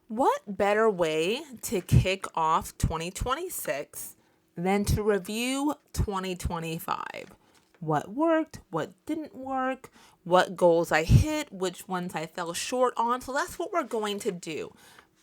What better way to kick off 2026 than to review 2025? What worked, what didn't work, what goals I hit, which ones I fell short on. So that's what we're going to do.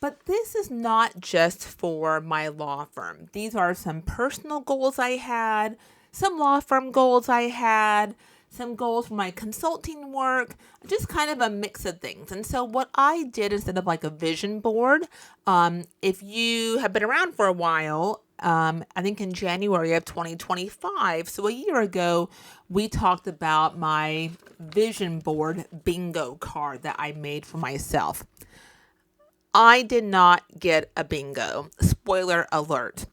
But this is not just for my law firm. These are some personal goals I had, some law firm goals I had, some goals for my consulting work, just kind of a mix of things. And so what I did instead of like a vision board, if you have been around for a while, I think in January of 2025, so a year ago, we talked about my vision board bingo card that I made for myself. I did not get a bingo. Spoiler alert.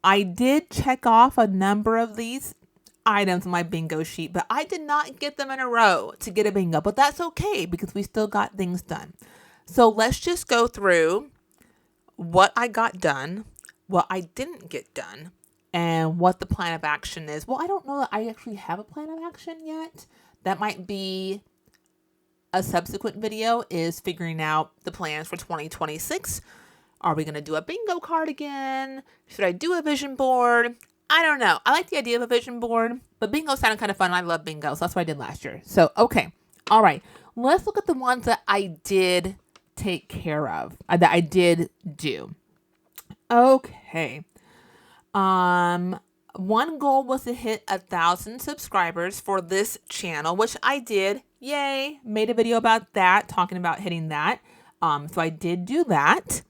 I did check off a number of these items on my bingo sheet, but I did not get them in a row to get a bingo. But that's okay because we still got things done. So let's just go through what I got done, what I didn't get done, and what the plan of action is. Well, I don't know that I actually have a plan of action yet. That might be a subsequent video, is figuring out the plans for 2026. Are we going to do a bingo card again? Should I do a vision board? I don't know. I like the idea of a vision board, but bingo sounded kind of fun. I love bingo, so that's what I did last year. So, okay. All right. Let's look at the ones that I did take care of, that I did do. Okay. One goal was to hit 1,000 subscribers for this channel, which I did. Yay. Made a video about that, talking about hitting that. So I did do that.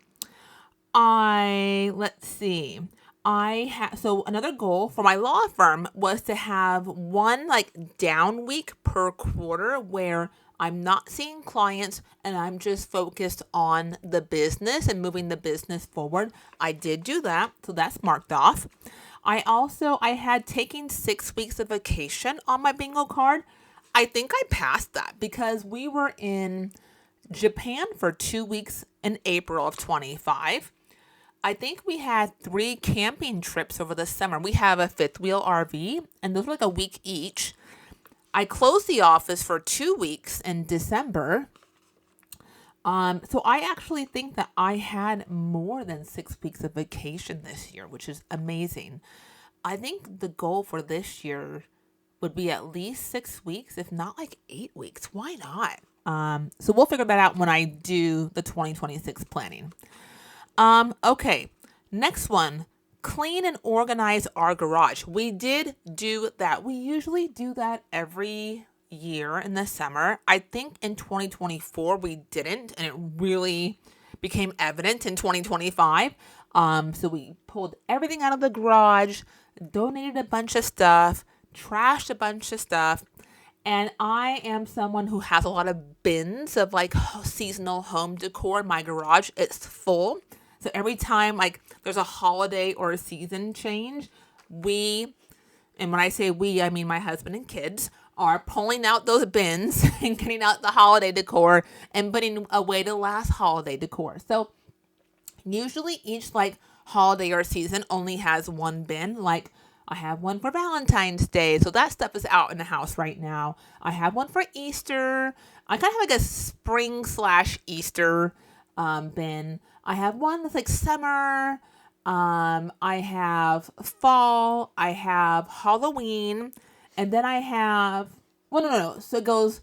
Let's see. So another goal for my law firm was to have one like down week per quarter where I'm not seeing clients and I'm just focused on the business and moving the business forward. I did do that, so that's marked off. I had taken 6 weeks of vacation on my bingo card. I think I passed that because we were in Japan for 2 weeks in April of 25. I think we had 3 camping trips over the summer. We have a fifth wheel RV, and those were like a week each. I closed the office for 2 weeks in December. So I actually think that I had more than 6 weeks of vacation this year, which is amazing. I think the goal for this year would be at least 6 weeks, if not like 8 weeks. Why not? So we'll figure that out when I do the 2026 planning. Okay, next one, clean and organize our garage. We did do that. We usually do that every year in the summer. I think in 2024 we didn't, and it really became evident in 2025. So we pulled everything out of the garage, donated a bunch of stuff, trashed a bunch of stuff. And I am someone who has a lot of bins of like seasonal home decor in my garage. It's full. So every time like there's a holiday or a season change, and when I say we, I mean my husband and kids, are pulling out those bins and getting out the holiday decor and putting away the last holiday decor. So usually each like holiday or season only has one bin. Like I have one for Valentine's Day, so that stuff is out in the house right now. I have one for Easter. I kind of have like a spring/Easter bin. I have one that's like summer. I have fall. I have Halloween. And then I have, well, no. So it goes,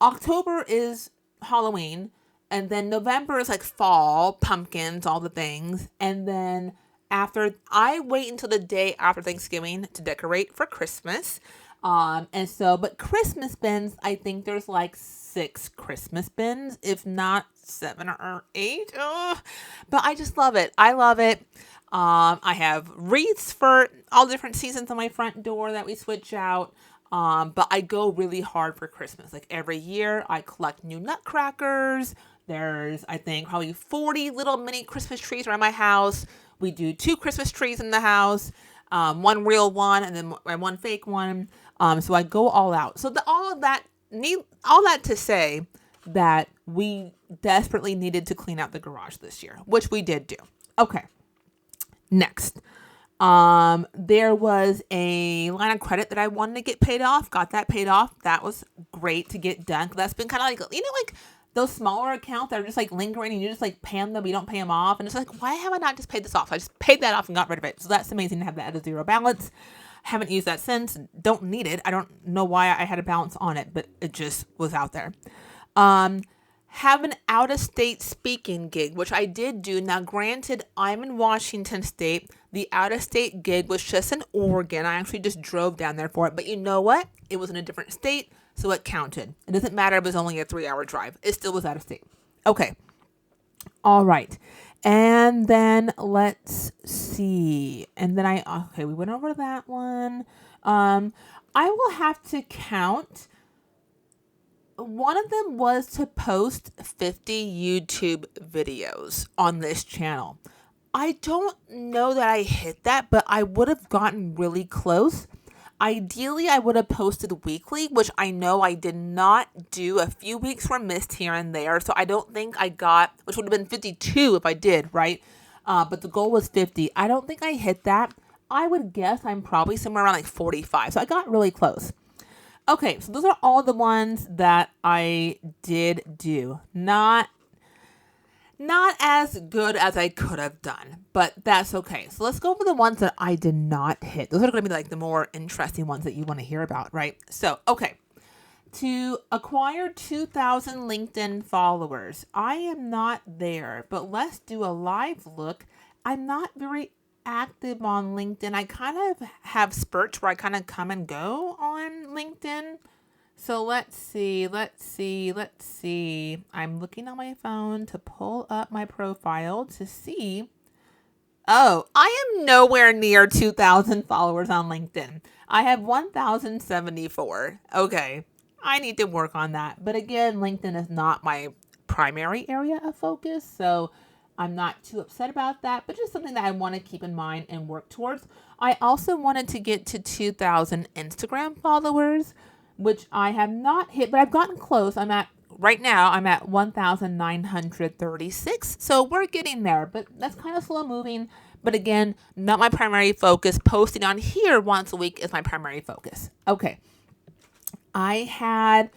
October is Halloween. And then November is like fall, pumpkins, all the things. And then I wait until the day after Thanksgiving to decorate for Christmas. But Christmas bins, I think there's like 6 Christmas bins, if not 7 or 8. But I just love it. I love it. I have wreaths for all different seasons on my front door that we switch out. But I go really hard for Christmas. Like every year I collect new nutcrackers. There's, I think, probably 40 little mini Christmas trees around my house. We do 2 Christmas trees in the house, one real one and then one fake one. So I go all out. So all that to say that we desperately needed to clean out the garage this year, which we did do. Okay. Next. There was a line of credit that I wanted to get paid off. Got that paid off. That was great to get done. That's been kind of like, those smaller accounts that are just like lingering and you just like pay them, but you don't pay them off. And it's like, why have I not just paid this off? I just paid that off and got rid of it. So that's amazing to have that at a zero balance. Haven't used that since. Don't need it. I don't know why I had a balance on it, but it just was out there. Have an out-of-state speaking gig, which I did do. Now, granted, I'm in Washington State. The out-of-state gig was just in Oregon. I actually just drove down there for it. But you know what? It was in a different state, so it counted. It doesn't matter if it was only a 3-hour drive. It still was out of state. Okay. All right. And then let's see. And then we went over that one. I will have to count. One of them was to post 50 YouTube videos on this channel. I don't know that I hit that, but I would have gotten really close. Ideally, I would have posted weekly, which I know I did not do. A few weeks were missed here and there, so I don't think I got, which would have been 52 if I did, right? But the goal was 50. I don't think I hit that. I would guess I'm probably somewhere around like 45, so I got really close. Okay, so those are all the ones that I did do. Not as good as I could have done, but that's okay. So let's go over the ones that I did not hit. Those are going to be like the more interesting ones that you want to hear about, right? So, okay. To acquire 2,000 LinkedIn followers. I am not there, but let's do a live look. I'm not very active on LinkedIn. I kind of have spurts where I kind of come and go on LinkedIn. So let's see. I'm looking on my phone to pull up my profile to see. Oh, I am nowhere near 2,000 followers on LinkedIn. I have 1,074. Okay. I need to work on that. But again, LinkedIn is not my primary area of focus, so I'm not too upset about that, but just something that I want to keep in mind and work towards. I also wanted to get to 2,000 Instagram followers, which I have not hit, but I've gotten close. Right now, I'm at 1,936, so we're getting there, but that's kind of slow moving. But again, not my primary focus. Posting on here once a week is my primary focus. Okay. Next,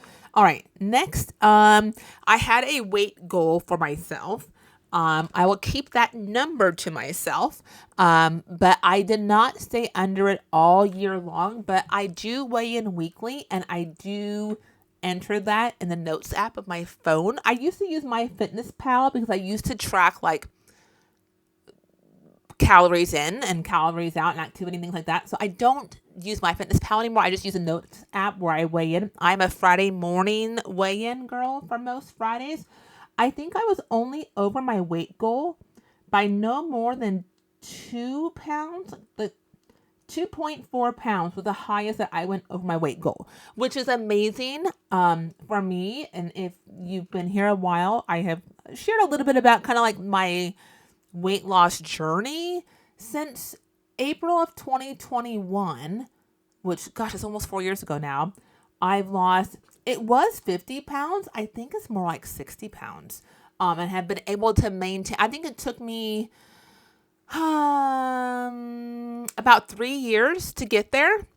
I had a weight goal for myself. I will keep that number to myself, but I did not stay under it all year long, but I do weigh in weekly, and I do enter that in the notes app of my phone. I used to use MyFitnessPal because I used to track like calories in and calories out and activity and things like that. So I don't use MyFitnessPal anymore. I just use a notes app where I weigh in. I'm a Friday morning weigh-in girl for most Fridays. I think I was only over my weight goal by no more than 2 pounds. The 2.4 pounds was the highest that I went over my weight goal, which is amazing for me. And if you've been here a while, I have shared a little bit about kind of like my weight loss journey since April of 2021, which, gosh, it's almost 4 years ago now. I've lost, it was 50 pounds. I think it's more like 60 pounds. And have been able to maintain, I think it took me about 3 years to get there.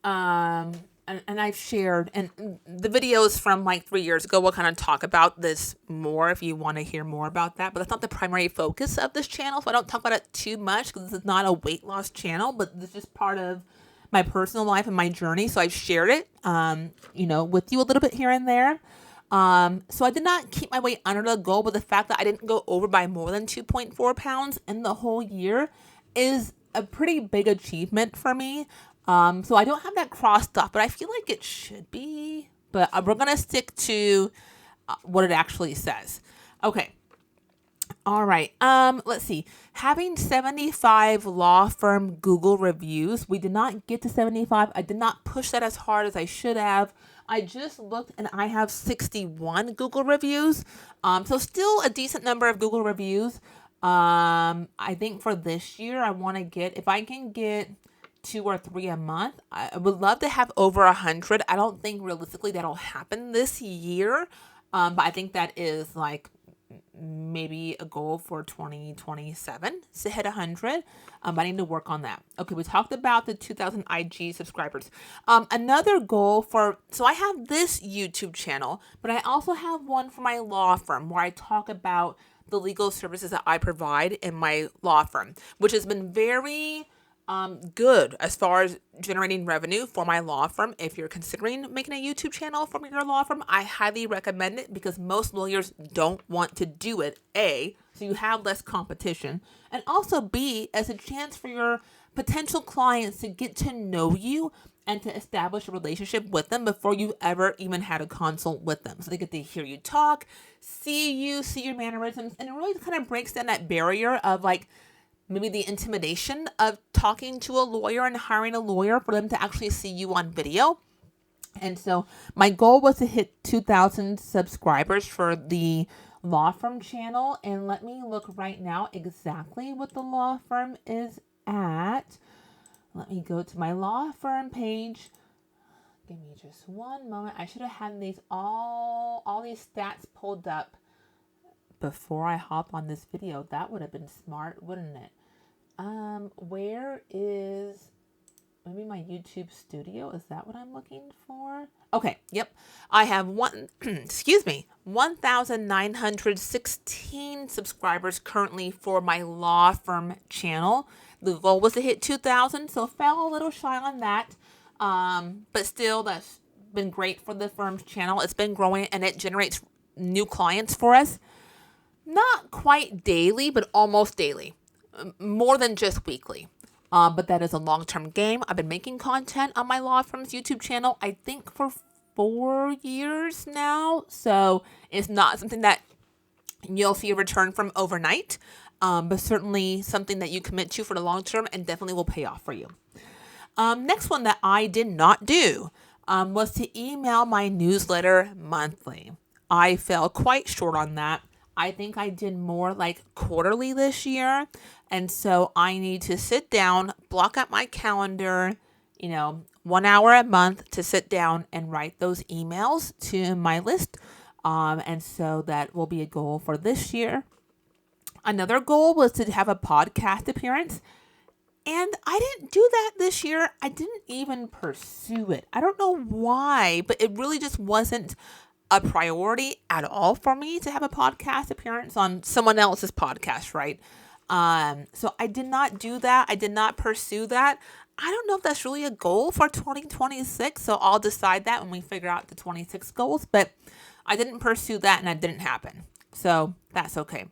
And I've shared, and the videos from like 3 years ago will kind of talk about this more if you want to hear more about that. But that's not the primary focus of this channel, so I don't talk about it too much because this is not a weight loss channel, but this is just part of my personal life and my journey. So I've shared it, with you a little bit here and there. So I did not keep my weight under the goal, but the fact that I didn't go over by more than 2.4 pounds in the whole year is a pretty big achievement for me. So I don't have that crossed off, but I feel like it should be. But we're going to stick to what it actually says. Okay. All right. Let's see. Having 75 law firm Google reviews. We did not get to 75. I did not push that as hard as I should have. I just looked and I have 61 Google reviews. So still a decent number of Google reviews. I think for this year, I want to get, if I can get 2 or 3 a month. I would love to have over 100. I don't think realistically that'll happen this year. But I think that is like maybe a goal for 2027 to hit 100. I need to work on that. Okay, we talked about the 2,000 IG subscribers. Another goal so I have this YouTube channel, but I also have one for my law firm where I talk about the legal services that I provide in my law firm, which has been very good as far as generating revenue for my law firm. If you're considering making a YouTube channel for your law firm, I highly recommend it because most lawyers don't want to do it. A, so you have less competition, and also B, as a chance for your potential clients to get to know you and to establish a relationship with them before you ever even had a consult with them. So they get to hear you talk, see your mannerisms, and it really kind of breaks down that barrier of like maybe the intimidation of talking to a lawyer and hiring a lawyer for them to actually see you on video. And so my goal was to hit 2,000 subscribers for the law firm channel. And let me look right now exactly what the law firm is at. Let me go to my law firm page. Give me just one moment. I should have had these all these stats pulled up before I hop on this video. That would have been smart, wouldn't it? Where is maybe my YouTube studio? Is that what I'm looking for? Okay, yep. I have 1,916 subscribers currently for my law firm channel. The goal was to hit 2,000, so fell a little shy on that. But still, that's been great for the firm's channel. It's been growing and it generates new clients for us. Not quite daily, but almost daily. More than just weekly. But that is a long-term game. I've been making content on my law firm's YouTube channel, I think, for 4 years now. So it's not something that you'll see a return from overnight, but certainly something that you commit to for the long term and definitely will pay off for you. Next one that I did not do was to email my newsletter monthly. I fell quite short on that. I think I did more like quarterly this year. And so I need to sit down, block out my calendar, 1 hour a month to sit down and write those emails to my list. And so that will be a goal for this year. Another goal was to have a podcast appearance. And I didn't do that this year. I didn't even pursue it. I don't know why, but it really just wasn't a priority at all for me to have a podcast appearance on someone else's podcast, right? So I did not do that. I did not pursue that. I don't know if that's really a goal for 2026. So I'll decide that when we figure out the 26 goals, but I didn't pursue that and it didn't happen. So that's okay.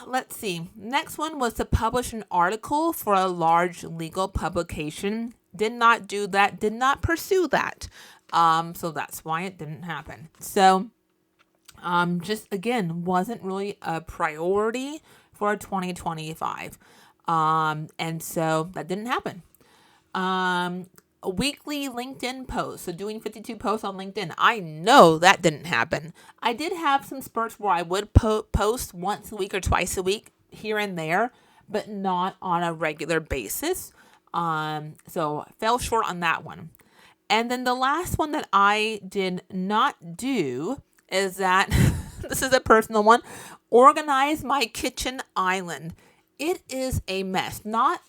Let's see. Next one was to publish an article for a large legal publication. Did not do that. Did not pursue that. So that's why it didn't happen. So, just again, wasn't really a priority for 2025. And so that didn't happen. A weekly LinkedIn post. So doing 52 posts on LinkedIn. I know that didn't happen. I did have some spurts where I would post once a week or twice a week here and there, but not on a regular basis. So fell short on that one. And then the last one that I did not do is that, this is a personal one, organize my kitchen island. It is a mess. Not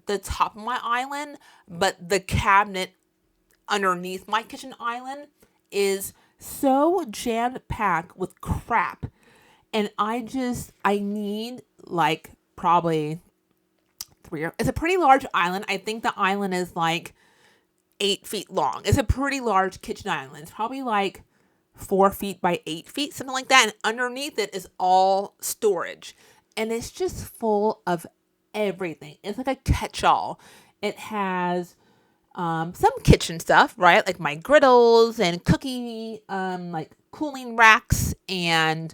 the top of my island, but the cabinet underneath my kitchen island is so jam-packed with crap. And I need like probably it's a pretty large island. I think the island is like 8 feet long. It's a pretty large kitchen island. It's probably like 4 feet by 8 feet, something like that. And underneath it is all storage. And it's just full of everything. It's like a catch-all. It has some kitchen stuff, right? Like my griddles and cookie, like cooling racks. And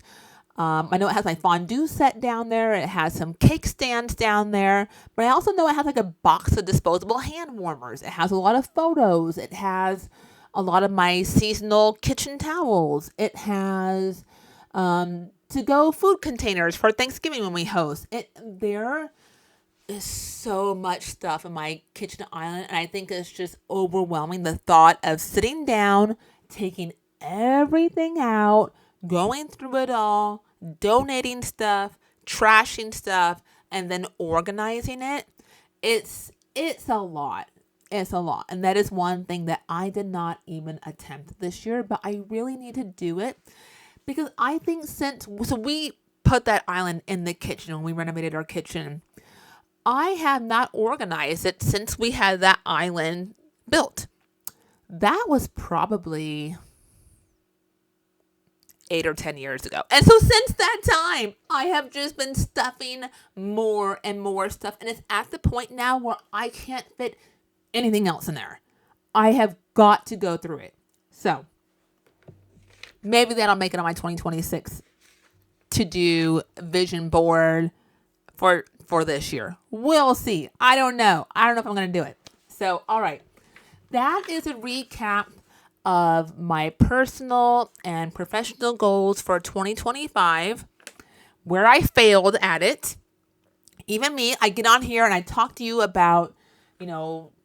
I know it has my fondue set down there. It has some cake stands down there. But I also know it has like a box of disposable hand warmers. It has a lot of photos. It has a lot of my seasonal kitchen towels. It has to-go food containers for Thanksgiving when we host. There is so much stuff in my kitchen island. And I think it's just overwhelming, the thought of sitting down, taking everything out, going through it all, donating stuff, trashing stuff, and then organizing it, it's a lot. It's a lot. And that is one thing that I did not even attempt this year, but I really need to do it because I think so we put that island in the kitchen when we renovated our kitchen. I have not organized it since we had that island built. That was probably 8 or 10 years ago. And so since that time, I have just been stuffing more and more stuff. And it's at the point now where I can't fit anything else in there. I have got to go through it. So maybe that'll make it on my 2026 to do vision board for this year. We'll see. I don't know. I don't know if I'm going to do it. So, all right. That is a recap of my personal and professional goals for 2025, where I failed at it. Even me, I get on here and I talk to you about,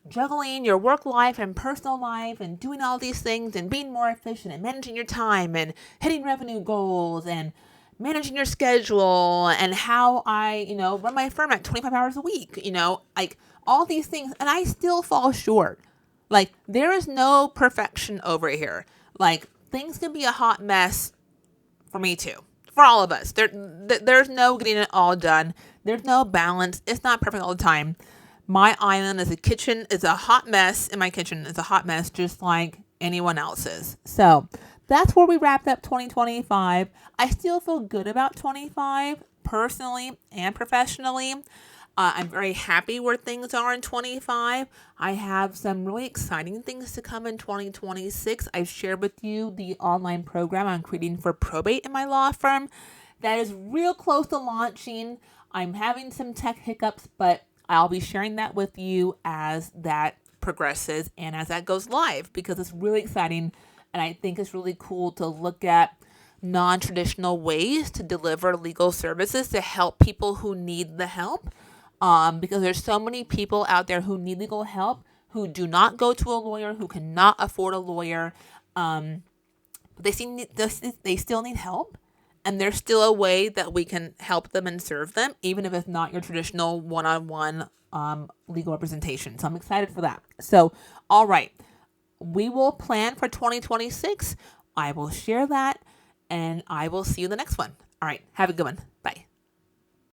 juggling your work life and personal life and doing all these things and being more efficient and managing your time and hitting revenue goals and managing your schedule and how I, run my firm at 25 hours a week, like all these things. And I still fall short. Like, there is no perfection over here. Like, things can be a hot mess for me too. For all of us. There's no getting it all done. There's no balance. It's not perfect all the time. My island is a hot mess. In my kitchen is a hot mess just like anyone else's. So that's where we wrapped up 2025. I still feel good about 25 personally and professionally. I'm very happy where things are in 25. I have some really exciting things to come in 2026. I've shared with you the online program I'm creating for probate in my law firm. That is real close to launching. I'm having some tech hiccups, but I'll be sharing that with you as that progresses and as that goes live because it's really exciting. And I think it's really cool to look at non-traditional ways to deliver legal services to help people who need the help. Because there's so many people out there who need legal help, who do not go to a lawyer, who cannot afford a lawyer. But they still need help. And there's still a way that we can help them and serve them, even if it's not your traditional one-on-one legal representation. So I'm excited for that. So, all right. We will plan for 2026. I will share that, and I will see you in the next one. All right. Have a good one.